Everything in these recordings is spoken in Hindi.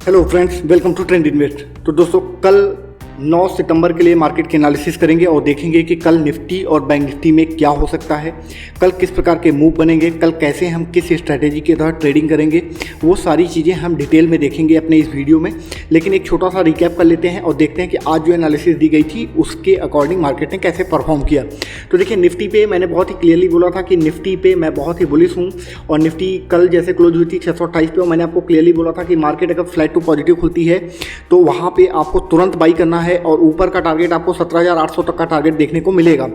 Hello friends, welcome to trend invest. तो दोस्तों, कल 9 सितंबर के लिए मार्केट की एनालिसिस करेंगे और देखेंगे कि कल निफ्टी और बैंक निफ्टी में क्या हो सकता है, कल किस प्रकार के मूव बनेंगे, कल कैसे हम किस स्ट्रैटेजी के तहत ट्रेडिंग करेंगे, वो सारी चीज़ें हम डिटेल में देखेंगे अपने इस वीडियो में। लेकिन एक छोटा सा रिकैप कर लेते हैं और देखते हैं कि आज जो एनालिसिस दी गई थी उसके अकॉर्डिंग मार्केट ने कैसे परफॉर्म किया। तो देखिए, निफ्टी पे मैंने बहुत ही क्लियरली बोला था कि निफ्टी पे मैं बहुत ही बुलिश हूँ और निफ्टी कल जैसे क्लोज हुई थी 628 पे, और मैंने आपको क्लियरली बोला था कि मार्केट अगर फ्लैट टू पॉजिटिव खुलती है तो वहाँ पे आपको तुरंत बाई करना है और ऊपर का टारगेट आपको 17,800 तक का टारगेट देखने को मिलेगा।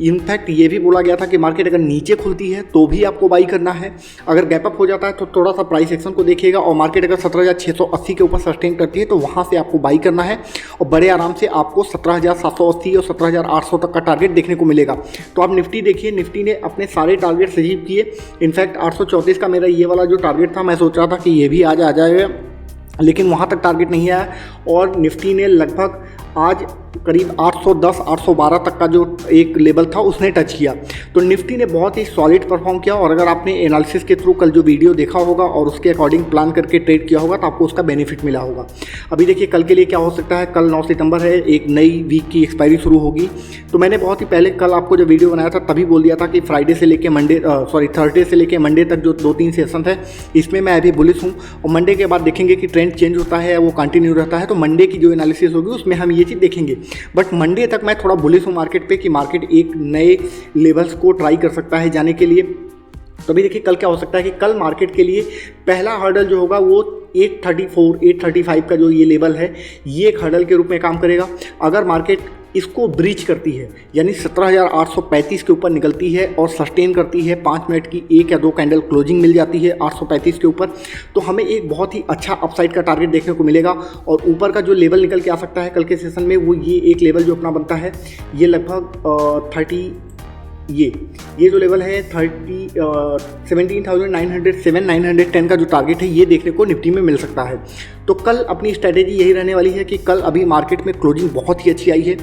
इनफैक्ट ये भी बोला गया था कि मार्केट अगर नीचे खुलती है तो भी आपको बाई करना है। अगर गैप अप हो जाता है तो थोड़ा सा प्राइस एक्शन को देखिएगा और मार्केट अगर 17,680 के ऊपर सस्टेन करती है तो वहाँ से आपको बाई करना है और बड़े आराम से आपको 17,780 और 17,800 तक का टारगेट देखने को मिलेगा। तो आप निफ्टी देखिए, निफ्टी ने अपने सारे टारगेट अचीव किए। इनफैक्ट 834 का मेरा ये वाला जो टारगेट था, मैं सोच रहा था कि ये भी आज आ जाएगा, लेकिन वहाँ तक टारगेट नहीं आया और निफ्टी ने लगभग आज करीब 810 812 तक का जो एक लेवल था उसने टच किया। तो निफ्टी ने बहुत ही सॉलिड परफॉर्म किया और अगर आपने एनालिसिस के थ्रू कल जो वीडियो देखा होगा और उसके अकॉर्डिंग प्लान करके ट्रेड किया होगा तो आपको उसका बेनिफिट मिला होगा। अभी देखिए, कल के लिए क्या हो सकता है। कल 9 सितंबर है, एक नई वीक की एक्सपायरी शुरू होगी। तो मैंने बहुत ही पहले कल आपको जो वीडियो बनाया था तभी बोल दिया था कि फ्राइडे से लेके थर्सडे से लेके मंडे तक जो 2-3 सेशन है इसमें मैं अभी बुलिश हूँ और मंडे के बाद देखेंगे कि ट्रेंड चेंज होता है, वो कंटिन्यू रहता है। तो मंडे की जो एनालिसिस होगी उसमें हम ये चीज़ देखेंगे। बट मंडे तक मैं थोड़ा बुलिश हूँ मार्केट पे कि मार्केट एक नए लेवल्स को ट्राई कर सकता है जाने के लिए। तो अभी देखिए, कल क्या हो सकता है कि कल मार्केट के लिए पहला हर्डल जो होगा वो 834 835 का जो ये लेवल है, ये एक हर्डल के रूप में काम करेगा। अगर मार्केट इसको ब्रीच करती है यानी 17,835 के ऊपर निकलती है और सस्टेन करती है, 5 मिनट की 1 या 2 कैंडल क्लोजिंग मिल जाती है 835 के ऊपर, तो हमें एक बहुत ही अच्छा अपसाइड का टारगेट देखने को मिलेगा। और ऊपर का जो लेवल निकल के आ सकता है कल के सेशन में, वो ये एक लेवल जो अपना बनता है, ये लगभग ये जो लेवल है 17,907 910 का जो टारगेट है, ये देखने को निफ्टी में मिल सकता है। तो कल अपनी स्ट्रैटेजी यही रहने वाली है कि कल अभी मार्केट में क्लोजिंग बहुत ही अच्छी आई है।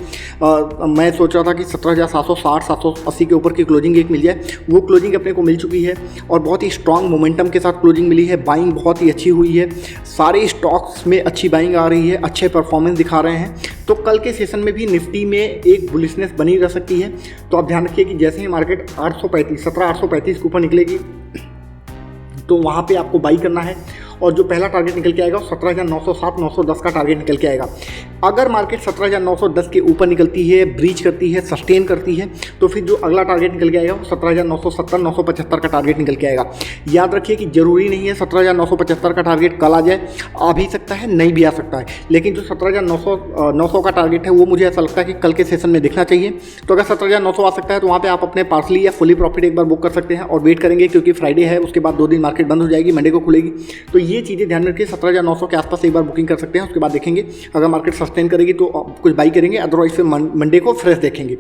मैं सोच रहा था कि 17,760 780 के ऊपर की क्लोजिंग एक मिल जाए, वो क्लोजिंग अपने को मिल चुकी है और बहुत ही स्ट्रॉन्ग मोमेंटम के साथ क्लोजिंग मिली है। बाइंग बहुत ही अच्छी हुई है, सारे स्टॉक्स में अच्छी बाइंग आ रही है, अच्छे परफॉर्मेंस दिखा रहे हैं। तो कल के सेशन में भी निफ्टी में एक बुलिशनेस बनी रह सकती है। तो आप ध्यान रखिए कि जैसे ही मार्केट 17,835 के ऊपर निकलेगी तो वहाँ पे आपको बाई करना है और जो पहला टारगेट निकल के आएगा 17,907 910 का टारगेट निकल के आएगा। अगर मार्केट 17,910 के ऊपर निकलती है, ब्रीच करती है, सस्टेन करती है, तो फिर जो अगला टारगेट निकल के आएगा वो 17,970 975 का टारगेट निकल के आएगा। याद रखिए कि जरूरी नहीं है 17,975 का टारगेट कल आ जाए, आ भी सकता है, नहीं भी आ सकता है, लेकिन जो 17,900 का टारगेट है वो मुझे ऐसा लगता है कि कल के सेशन में दिखना चाहिए। तो अगर 17,900 आ सकता है तो वहाँ पर आप अपने पार्सली या फुली प्रॉफिट एक बार बुक कर सकते हैं और वेट करेंगे, क्योंकि फ्राइडे है, उसके बाद 2 दिन मार्केट बंद हो जाएगी, मंडे को खुलेगी। तो ये चीज़ें ध्यान रखिए, 17,900 के आसपास एक बार बुकिंग कर सकते हैं। उसके बाद देखेंगे अगर मार्केट सस्टेन करेगी तो कुछ बाई करेंगे, अदरवाइज फिर मंडे को फ्रेश देखेंगे।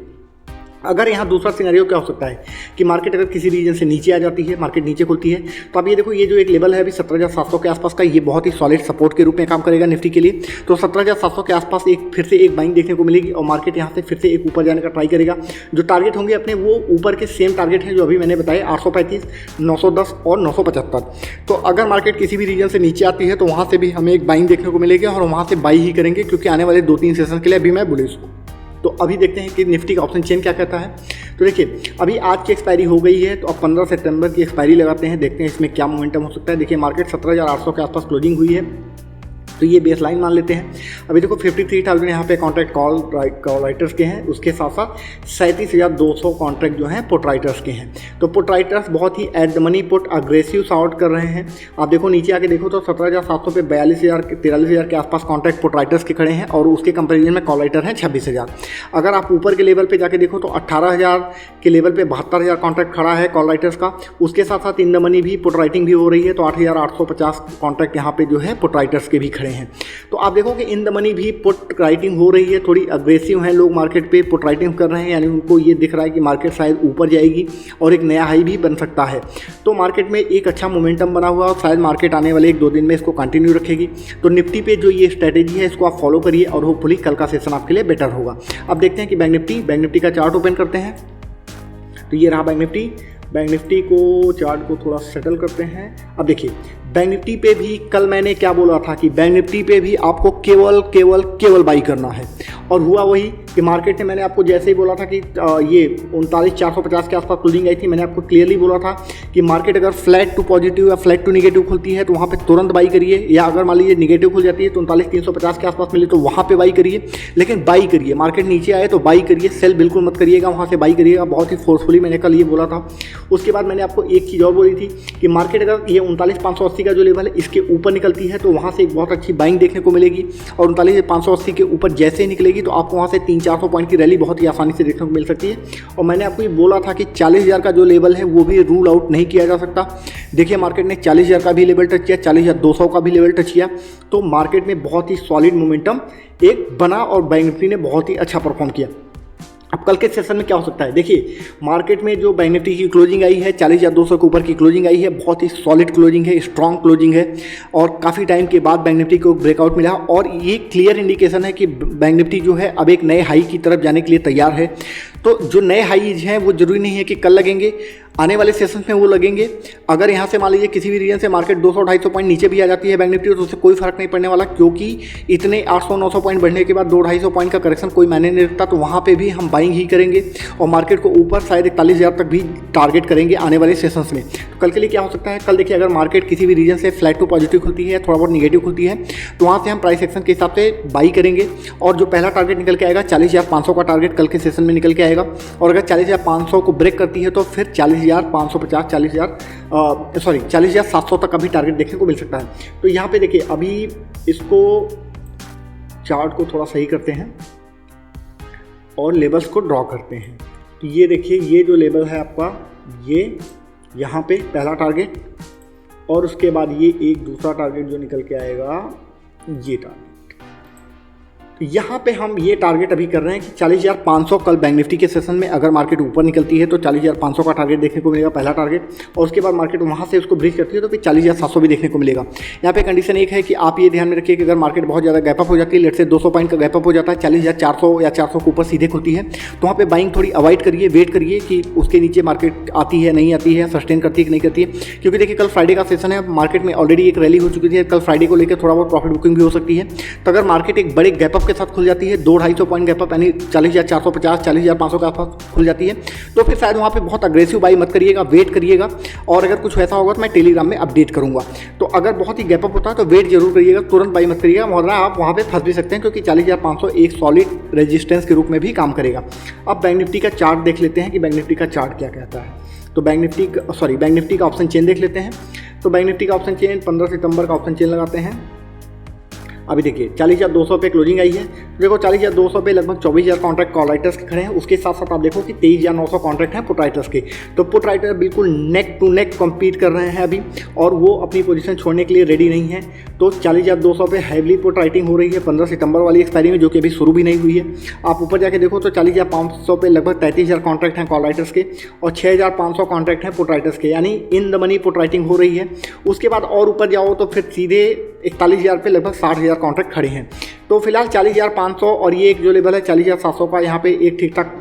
अगर यहाँ दूसरा सिनेरियो क्या हो सकता है कि मार्केट अगर किसी रीजन से नीचे आ जाती है, मार्केट नीचे खुलती है, तो अब ये देखो, ये जो एक लेवल है अभी 17,700 के आसपास का, ये बहुत ही सॉलिड सपोर्ट के रूप में काम करेगा निफ्टी के लिए। तो 17,700 के आसपास फिर से एक बाइंग देखने को मिलेगी और मार्केट यहाँ से फिर से एक ऊपर जाने का ट्राई करेगा। जो टारगेट होंगे अपने वो ऊपर के सेम टारगेट हैं जो अभी मैंने बताए, 835 910 और 975। तो अगर मार्केट किसी भी रीजन से नीचे आती है तो वहाँ से भी हमें एक बाइंग देखने को मिलेगी और वहाँ से बाई ही करेंगे, क्योंकि आने वाले 2-3 सेशन के लिए अभी मैं बुलिश हूँ। तो अभी देखते हैं कि निफ्टी का ऑप्शन चेन क्या कहता है। तो देखिए, अभी आज की एक्सपायरी हो गई है, तो अब 15 सितंबर की एक्सपायरी लगाते हैं, देखते हैं इसमें क्या मोमेंटम हो सकता है। देखिए, मार्केट 17,800 के आसपास क्लोजिंग हुई है, तो ये बेस लाइन मान लेते हैं। अभी देखो 53,000 यहाँ पे कॉन्ट्रैक्ट कॉल राइटर्स के हैं, उसके साथ साथ 37,200 कॉन्ट्रैक्ट जो हैं पुट राइटर्स के हैं। तो पुट राइटर्स बहुत ही at the money put aggressive short कर रहे हैं। आप देखो नीचे आके देखो तो 17,700 पे 43,000 के आसपास कॉन्ट्रैक्ट पुट राइटर्स के खड़े हैं और उसके कंपेरिजन में कॉल राइटर हैं 26,000। अगर आप ऊपर के लेवल पर जाके देखो तो 18,000 के लेवल पर 72,000 कॉन्ट्रैक्ट खड़ा है कॉल राइटर्स का। उसके साथ साथ इन द मनी भी पुट राइटिंग भी हो रही है, तो 8,850 कॉन्ट्रैक्ट यहाँ पे जो है पुट राइटर्स के भी खड़े हैं। तो आप देखो कि इन द मनी भी पुट राइटिंग हो रही है, थोड़ी अग्रेसिव हैं लोग मार्केट पे, पुट राइटिंग कर रहे हैं, यानी उनको ये दिख रहा है कि मार्केट शायद ऊपर जाएगी और एक नया हाई भी बन सकता है। तो मार्केट में एक अच्छा मोमेंटम बना हुआ और शायद मार्केट आने वाले 1-2 दिन में इसको कंटिन्यू रखेगी। तो निफ्टी पे जो ये स्ट्रैटेजी है इसको आप फॉलो करिए और होपफुली कल का सेशन आपके लिए बेटर होगा। अब देखते हैं कि बैंक निफ्टी का चार्ट ओपन करते हैं। तो ये रहा बैंक निफ्टी को चार्ट को थोड़ा सेटल करते हैं। अब देखिए, बैंक निफ्टी पे भी कल मैंने क्या बोला था कि बैंक निफ्टी पे भी आपको केवल केवल केवल बाई करना है, और हुआ वही कि मार्केट ने, मैंने आपको जैसे ही बोला था कि ये 39,450 के आसपास क्लोजिंग आई थी, मैंने आपको क्लियरली बोला था कि मार्केट अगर फ्लैट टू पॉजिटिव या फ्लैट टू निगेटिव खुलती है तो वहाँ पे तुरंत बाई करिए, या अगर मान लीजिए निगेटिव खुल जाती है तो 39,350 के आसपास मिले तो वहाँ पे बाई करिए, लेकिन बाई करिए। मार्केट नीचे आए तो बाई करिए, सेल बिल्कुल मत करिएगा, वहाँ से बाई करिएगा, बहुत ही फोर्सफुली मैंने कल ये बोला था। उसके बाद मैंने आपको एक चीज़ और बोली थी कि मार्केट अगर ये 39,580 का जो लेवल है इसके ऊपर निकलती है तो वहाँ से एक बहुत अच्छी बाइंग देखने को मिलेगी, और 39,580 के ऊपर जैसे ही निकलेगी तो आपको वहाँ से 300-400 पॉइंट की रैली बहुत ही आसानी से देखने को मिल सकती है। और मैंने आपको ये बोला था कि 40,000 का जो लेवल है वो भी रूल आउट नहीं किया जा सकता। देखिए मार्केट ने 40,000 का भी लेवल टच किया, 40,200 का भी लेवल टच किया, तो मार्केट में बहुत ही सॉलिड मोमेंटम एक बना और बैंक निफ्टी ने बहुत ही अच्छा परफॉर्म किया। अब कल के सेशन में क्या हो सकता है, देखिए मार्केट में जो बैंक निफ्टी की क्लोजिंग आई है 40,200 के ऊपर की क्लोजिंग आई है, बहुत ही सॉलिड क्लोजिंग है, स्ट्रॉन्ग क्लोजिंग है, और काफ़ी टाइम के बाद बैंक निफ्टी को ब्रेकआउट मिला, और ये क्लियर इंडिकेशन है कि बैंक निफ्टी जो है अब एक नए हाई की तरफ जाने के लिए तैयार है। तो जो नए हाईज हैं वो ज़रूरी नहीं है कि कल लगेंगे, आने वाले सेशन में वो लगेंगे। अगर यहाँ से मान लीजिए किसी भी रीजन से मार्केट 200-250 पॉइंट नीचे भी आ जाती है बैंक निफ्टी तो उससे कोई फर्क नहीं पड़ने वाला, क्योंकि इतने 800-900 पॉइंट बढ़ने के बाद 200-250 पॉइंट का करेक्शन कोई मायने नहीं रखता, तो वहाँ पे भी हम बाइंग ही करेंगे और मार्केट को ऊपर शायद 41,000 तक भी टारगेट करेंगे आने वाले सेशंस में। तो कल के लिए क्या हो सकता है, कल देखिए अगर मार्केट किसी भी रीजन से फ्लैट टू पॉजिटिव खुलती है, थोड़ा बहुत निगेटिव खुलती है, तो वहाँ से हम प्राइस एक्शन के हिसाब से बाई करेंगे, और जो पहला टारगेट निकल के आएगा 40,500 का टारगेट कल के सेशन में निकल के आएगा, और अगर 40,500 को ब्रेक करती है तो फिर 40,550 40,700 तक का भी टारगेट देखने को मिल सकता है। तो यहाँ पे देखिए अभी इसको चार्ट को थोड़ा सही करते हैं और लेवल्स को ड्रॉ करते हैं। तो ये देखिए ये जो लेवल है आपका, ये यहाँ पे पहला टारगेट, और उसके बाद ये एक दूसरा टारगेट जो निकल के आएगा, ये टारगेट। तो यहाँ पे हम ये टारगेट अभी कर रहे हैं कि 40,500 कल बैंक निफ्टी के सेशन में अगर मार्केट ऊपर निकलती है तो 40,500 का टारगेट देखने को मिलेगा, पहला टारगेट, और उसके बाद मार्केट वहाँ से उसको ब्रीच करती है तो फिर 40,700 भी देखने को मिलेगा। यहाँ पे कंडीशन एक है कि आप ये ध्यान में रखिए कि अगर मार्केट बहुत ज़्यादा गैपअप हो जाती है, लेट से 200 पॉइंट का गैपअप हो जाता है, 40,400 या 400 के ऊपर सीधे खुलती है, तो वहाँ पे बाइंग थोड़ी अवॉइड करिए, वेट करिए कि उसके नीचे मार्केट आती है नहीं आती है, सस्टेन करती है कि नहीं करती है, क्योंकि देखिए कल फ्राइडे का सेशन है, मार्केट में ऑलरेडी एक रैली हो चुकी थी, कल फ्राइडे को लेकर थोड़ा बहुत प्रॉफिट बुकिंग भी हो सकती है। तो अगर मार्केट एक बड़े गैपअप के साथ खुल जाती है, 200-250 पॉइंट गैपअप यानी 40,450 40,500 के आसपास खुल जाती है, तो फिर शायद वहाँ पे बहुत अग्रेसिव बाई मत करिएगा, वेट करिएगा, और अगर कुछ ऐसा होगा तो मैं टेलीग्राम में अपडेट करूँगा। तो अगर बहुत ही गैपअप होता है तो वेट जरूर करिएगा, तुरंत बाई मत करिएगा, वरना आप वहाँ पे फंस भी सकते हैं, क्योंकि 40,500 एक सॉलिड रेजिस्टेंस के रूप में भी काम करेगा। अब बैंक निफ्टी का चार्ट देख लेते हैं कि बैंक निफ्टी का चार्ट क्या कहता है। तो बैंक निफ्टी का ऑप्शन चेन देख लेते हैं। तो बैंक निफ्टी का ऑप्शन चेन 15 सितंबर का ऑप्शन चेन लगाते हैं। अभी देखिए 40,200 पे क्लोजिंग आई है, देखो 40,200 पे लगभग 24,000 कॉन्ट्रैक्ट कॉल राइटर्स के खड़े हैं, उसके साथ साथ आप देखो कि 23,900 कॉन्ट्रैक्ट हैं पुट राइटर्स के। तो पुट राइटर बिल्कुल नेक टू नेक कम्पीट कर रहे हैं अभी, और वो अपनी पोजीशन छोड़ने के लिए रेडी नहीं है। तो 40,200 पे हैवली पुट राइटिंग हो रही है 15 सितंबर वाली एक्सपायरी में, जो कि अभी शुरू भी नहीं हुई है। आप ऊपर जाके देखो तो 40,500 पे लगभग 33,000 कॉन्ट्रैक्ट हैं कॉल राइटर्स के, और 6,500 कॉन्ट्रैक्ट हैं पुट राइटर्स के, यानी in the money put writing हो रही है। उसके बाद और ऊपर जाओ तो फिर सीधे 41,000 पे लगभग 60,000 कॉन्ट्रैक्ट खड़े हैं। तो फिलहाल 40,500 और ये एक जो लेवल है 40,700 का, यहाँ पे एक ठीक ठाक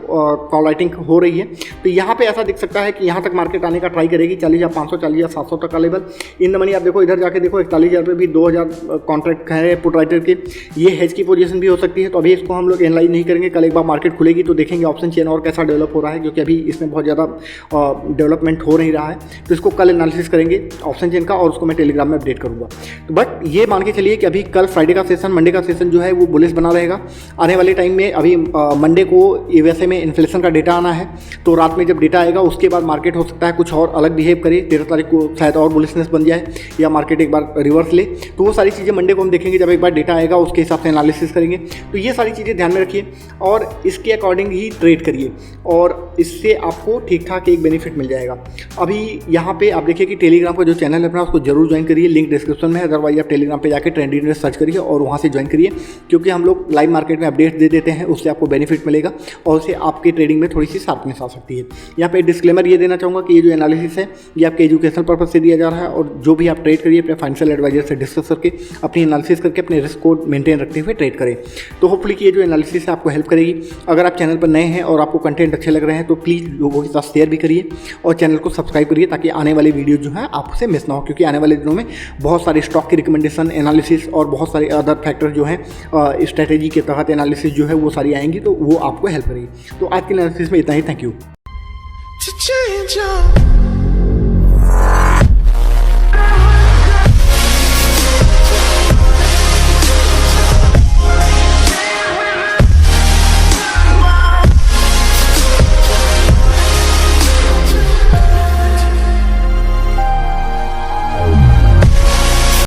कॉल राइटिंग हो रही है। तो यहाँ पे ऐसा दिख सकता है कि यहाँ तक मार्केट आने का ट्राई करेगी, 40,500 40,700 तक का लेवल। इन द मनी आप देखो इधर जाके देखो 41,000 पे भी 2,000 कॉन्ट्रैक्ट है पुट राइटर के, ये हेज की पोजीशन भी हो सकती है। तो अभी इसको हम लोग एनालाइज नहीं करेंगे, कल एक बार मार्केट खुलेगी तो देखेंगे ऑप्शन चेन और कैसा डेवलप हो रहा है, क्योंकि अभी इसमें बहुत ज़्यादा डेवलपमेंट हो नहीं रहा है। तो इसको कल एनालिसिस करेंगे ऑप्शन चेन का, और उसको मैं टेलीग्राम में अपडेट करूँगा। तो बट ये मान के चलिए कि अभी कल फ्राइडे का सेशन, मंडे का सेशन जो है वो बुलिश बना रहेगा आने वाले टाइम में। अभी मंडे को यूएसए में इन्फ्लेशन का डेटा आना है, तो रात में जब डेटा आएगा उसके बाद मार्केट हो सकता है कुछ और अलग बिहेव करे, 13 तारीख को शायद और बुलिशनेस बन जाए या मार्केट एक बार रिवर्स ले। तो वो सारी चीज़ें मंडे को हम देखेंगे, जब एक बार डेटा आएगा उसके हिसाब से एनालिसिस करेंगे। तो ये सारी चीज़ें ध्यान में रखिए और इसके अकॉर्डिंग ही ट्रेड करिए, और इससे आपको ठीक ठाक एक बेनिफिट मिल जाएगा। अभी यहाँ पे आप देखिए कि टेलीग्राम का जो चैनल है अपना उसको जरूर ज्वाइन करिए, लिंक डिस्क्रिप्शन में है, अदरवाइज आप टेलीग्राम पे जाकर ट्रेंड इन्वेस्ट सर्च करिए और वहाँ से ज्वाइन करिए। क्योंकि हम लोग लाइव मार्केट में अपडेट दे देते हैं, उससे आपको बेनिफिट मिलेगा और उससे आपके ट्रेडिंग में थोड़ी सी शार्पनेस आ सकती है। यहाँ पे डिस्क्लेमर ये देना चाहूँगा कि ये जो एनालिसिस है ये आपके एजुकेशनल पर्पज से दिया जा रहा है और जो भी आप ट्रेड करिए अपने फाइनेंशियल एडवाइजर से डिस्कस करके अपनी एनालिसिस करके अपने रिस्क को मेंटेन रखते हुए ट्रेड करें। तो होपफुली कि ये जो एनालिसिस है आपको हेल्प करेगी। अगर आप चैनल पर नए हैं और आपको कंटेंट अच्छे लग रहे हैं तो प्लीज़ लोगों के साथ शेयर भी करिए और चैनल को सब्सक्राइब करिए ताकि आने वाली वीडियो जो है आपसे मिस ना हो, क्योंकि आने वाले दिनों में बहुत सारे स्टॉक की रिकमेंडेशन, एनालिसिस और बहुत सारे अदर फैक्टर जो हैं स्ट्रैटेजी के तहत एनालिसिस जो है वो सारी आएंगी, तो वो आपको हेल्प करेगी। तो आज के एनालिसिस में इतना ही। Thank you.